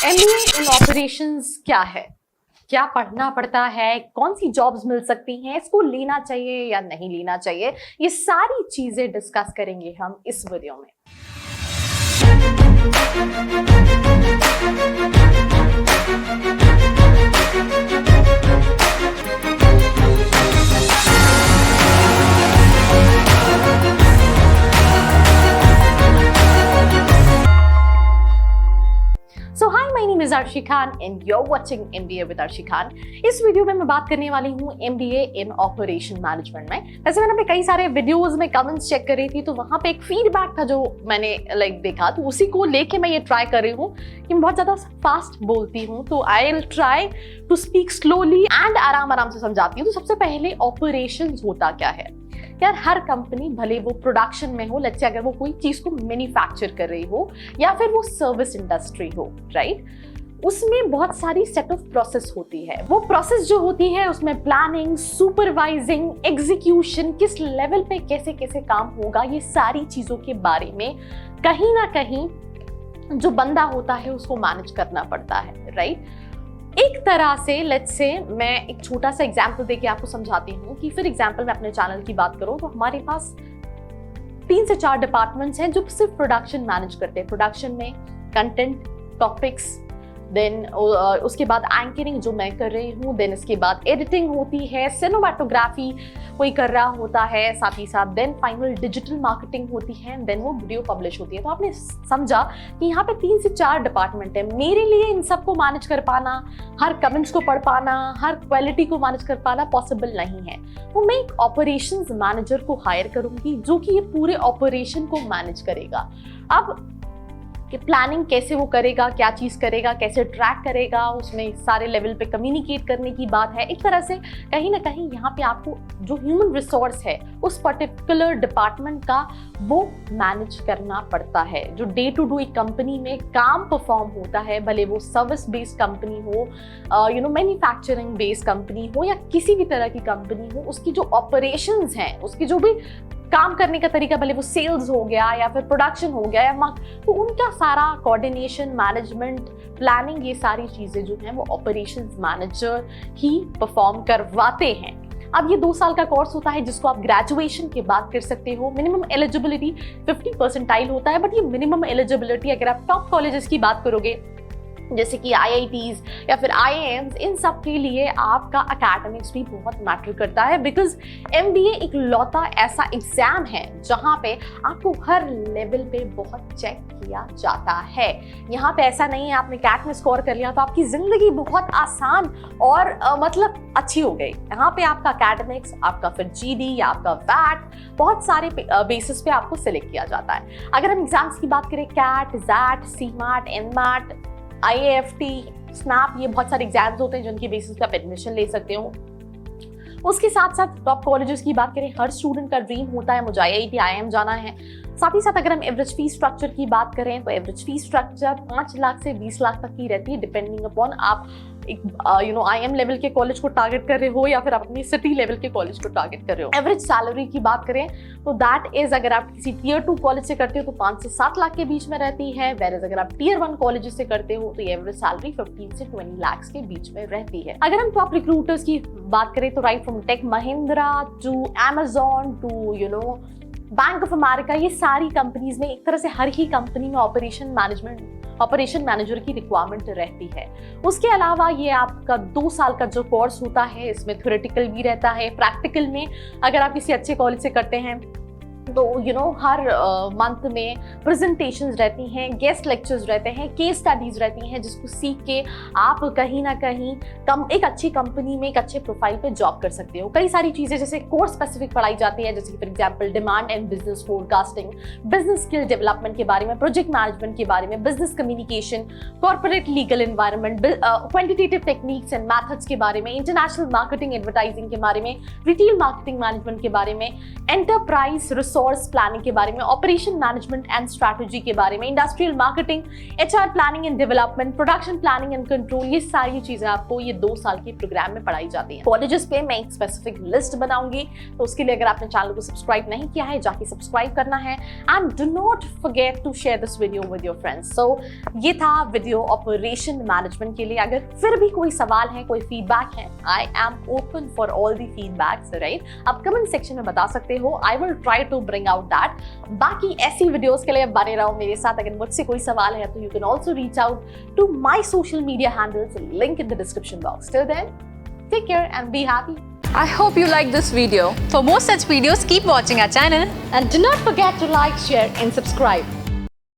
MBA in operations क्या है, क्या पढ़ना पड़ता है, कौन सी जॉब्स मिल सकती हैं, इसको लेना चाहिए या नहीं लेना चाहिए, ये सारी चीजें डिस्कस करेंगे हम इस वीडियो में। So hi, my name is Arshi Khan and you're watching MBA with Arshi Khan। इस वीडियो में मैं बात करने वाली हूँ MBA इन ऑपरेशन मैनेजमेंट में। वैसे मैंने अपने कई सारे वीडियोस में कमेंट्स चेक कर रही थी, तो वहाँ पे एक फीडबैक था जो मैंने देखा, तो उसी को लेके मैं ये ट्राई कर रही हूँ कि मैं बहुत ज़्यादा फास्ट बोलती हूँ, तो I will try to speak slowly and आराम से समझाती हूँ। तो सबसे पहले ऑपरेशंस होता क्या है यार। हर कंपनी भले वो प्रोडक्शन में हो, लेट्स से अगर वो कोई चीज को मैन्युफैक्चर कर रही हो या फिर वो सर्विस इंडस्ट्री हो, राइट, उसमें बहुत सारी सेट ऑफ प्रोसेस होती है। वो प्रोसेस जो होती है उसमें प्लानिंग, सुपरवाइजिंग, एग्जीक्यूशन, किस लेवल पे कैसे कैसे काम होगा, ये सारी चीजों के बारे में कहीं ना कहीं जो बंदा होता है उसको मैनेज करना पड़ता है, राइट। एक तरह से लेट्स से मैं एक छोटा सा एग्जांपल देके आपको समझाती हूँ कि फिर एग्जांपल मैं अपने चैनल की बात करूँ तो हमारे पास 3 से 4 डिपार्टमेंट्स हैं जो सिर्फ प्रोडक्शन मैनेज करते हैं। प्रोडक्शन में कंटेंट, टॉपिक्स, देन उसके बाद एंकरिंग जो मैं कर रही हूँ, देन इसके बाद एडिटिंग होती है, सिनेमाटोग्राफी कोई कर रहा होता है साथ ही साथ, देन फाइनल डिजिटल मार्केटिंग होती है, देन वो वीडियो पब्लिश होती है। तो आपने समझा कि यहाँ पे 3 से 4 डिपार्टमेंट है। मेरे लिए इन सबको मैनेज कर पाना, हर कमेंट्स को पढ़ पाना, हर क्वालिटी को मैनेज कर पाना पॉसिबल नहीं है। तो मैं एक ऑपरेशंस मैनेजर को हायर करूंगी जो कि ये पूरे ऑपरेशन को मैनेज करेगा। अब कि प्लानिंग कैसे वो करेगा, क्या चीज करेगा, कैसे ट्रैक करेगा, उसमें सारे लेवल पे कम्युनिकेट करने की बात है। एक तरह से कहीं ना कहीं यहाँ पे आपको जो ह्यूमन रिसोर्स है उस पर्टिकुलर डिपार्टमेंट का वो मैनेज करना पड़ता है। जो डे टू डे कंपनी में काम परफॉर्म होता है, भले वो सर्विस बेस्ड कंपनी हो, मैन्युफैक्चरिंग बेस्ड कंपनी हो या किसी भी तरह की कंपनी हो, उसकी जो ऑपरेशंस हैं, उसकी जो भी काम करने का तरीका, भले वो सेल्स हो गया या फिर प्रोडक्शन हो गया या तो उनका सारा कोऑर्डिनेशन, मैनेजमेंट, प्लानिंग, ये सारी चीजें जो हैं वो ऑपरेशंस मैनेजर ही परफॉर्म करवाते हैं। अब ये 2 साल का कोर्स होता है जिसको आप ग्रेजुएशन के बाद कर सकते हो। मिनिमम एलिजिबिलिटी 50 परसेंटाइल होता है, बट ये मिनिमम एलिजिबिलिटी अगर आप टॉप कॉलेजेस की बात करोगे जैसे कि IITs या फिर IIMs, इन सब के लिए आपका एकेडमिक्स भी बहुत मैटर करता है, बिकॉज MBA एक लौता ऐसा एग्जाम है जहाँ पे आपको हर लेवल पे बहुत चेक किया जाता है। यहाँ पे ऐसा नहीं है आपने कैट में स्कोर कर लिया तो आपकी जिंदगी बहुत आसान और मतलब अच्छी हो गई। यहाँ पे आपका एकेडमिक्स, आपका फिर GD या आपका वैट, बहुत सारे बेसिस पे आपको सिलेक्ट किया जाता है। अगर हम एग्जाम्स की बात करें, CAT, XAT, CMAT, NMAT, IAFT, SNAP, ये बहुत सारे एग्जाम्स होते हैं जिनकी बेसिस पे आप एडमिशन ले सकते हो। उसके साथ साथ टॉप कॉलेजेस की बात करें, हर स्टूडेंट का ड्रीम होता है मुझे IIT IIM जाना है। साथ ही साथ अगर हम एवरेज फीस स्ट्रक्चर की बात करें तो एवरेज फीस स्ट्रक्चर 5 लाख से 20 लाख तक की रहती है, डिपेंडिंग अपॉन आप एक IIM लेवल के कॉलेज को टारगेट कर रहे हो या फिर आप अपनी सिटी लेवल के कॉलेज को टारगेट कर रहे हो। एवरेज सैलरी की बात करें तो दैट इज, अगर आप किसी Tier 2 कॉलेज से करते हो तो 5 से 7 लाख के बीच में रहती है, वेरएज अगर आप Tier 1 कॉलेज से करते हो तो एवरेज सैलरी 15 से 20 लाख के बीच में रहती है। अगर हम टॉप रिक्रूटर्स की बात करें तो right from Tech Mahindra to Amazon to Bank of America, ये सारी कंपनीज में एक तरह से हर ही कंपनी में ऑपरेशन मैनेजर की रिक्वायरमेंट रहती है। उसके अलावा ये आपका 2 साल का जो कोर्स होता है, इसमें थ्योरेटिकल भी रहता है, प्रैक्टिकल में अगर आप किसी अच्छे कॉलेज से करते हैं तो हर मंथ में प्रेजेंटेशंस रहती हैं, गेस्ट लेक्चर्स रहते हैं, केस स्टडीज रहती हैं, जिसको सीख के आप कहीं ना कहीं एक अच्छी कंपनी में एक अच्छे प्रोफाइल पे जॉब कर सकते हो। कई सारी चीजें जैसे कोर्स स्पेसिफिक पढ़ाई जाती है, जैसे for example demand and business forecasting, business skill development के बारे में, प्रोजेक्ट मैनेजमेंट के बारे में, business communication, corporate legal environment, quantitative techniques and methods के बारे में, इंटरनेशनल मार्केटिंग एडवर्टाइजिंग के बारे में, रिटेल मार्केटिंग मैनेजमेंट के बारे में, एंटरप्राइज रिसोर्स रिसोर्स प्लानिंग के बारे में, ऑपरेशन मैनेजमेंट एंड स्ट्रैटेजी के बारे में, industrial marketing, HR planning and development, production planning and control, ये सारी चीजें आपको ये 2 साल के प्रोग्राम में पढ़ाई जाती है। कॉलेजेस पे मैं एक स्पेसिफिक लिस्ट बनाऊंगी, तो उसके लिए अगर आपने चैनल को सब्सक्राइब नहीं किया है, जाके सब्सक्राइब करना है and do not forget to share this video with your friends. So ये था वीडियो ऑपरेशन मैनेजमेंट के लिए। अगर फिर भी कोई सवाल है, कोई फीडबैक है, I am open for all the feedbacks, right? आप कमेंट सेक्शन में बता सकते हो, I will try to bring out that. बाकी ऐसी वीडियोस के लिए बने रहो मेरे साथ। अगर मुझसे कोई सवाल है तो you can also reach out to my social media handles, link in the description box. Till then, take care and be happy. I hope you liked this video. For more such videos, keep watching our channel. And do not forget to like, share and subscribe.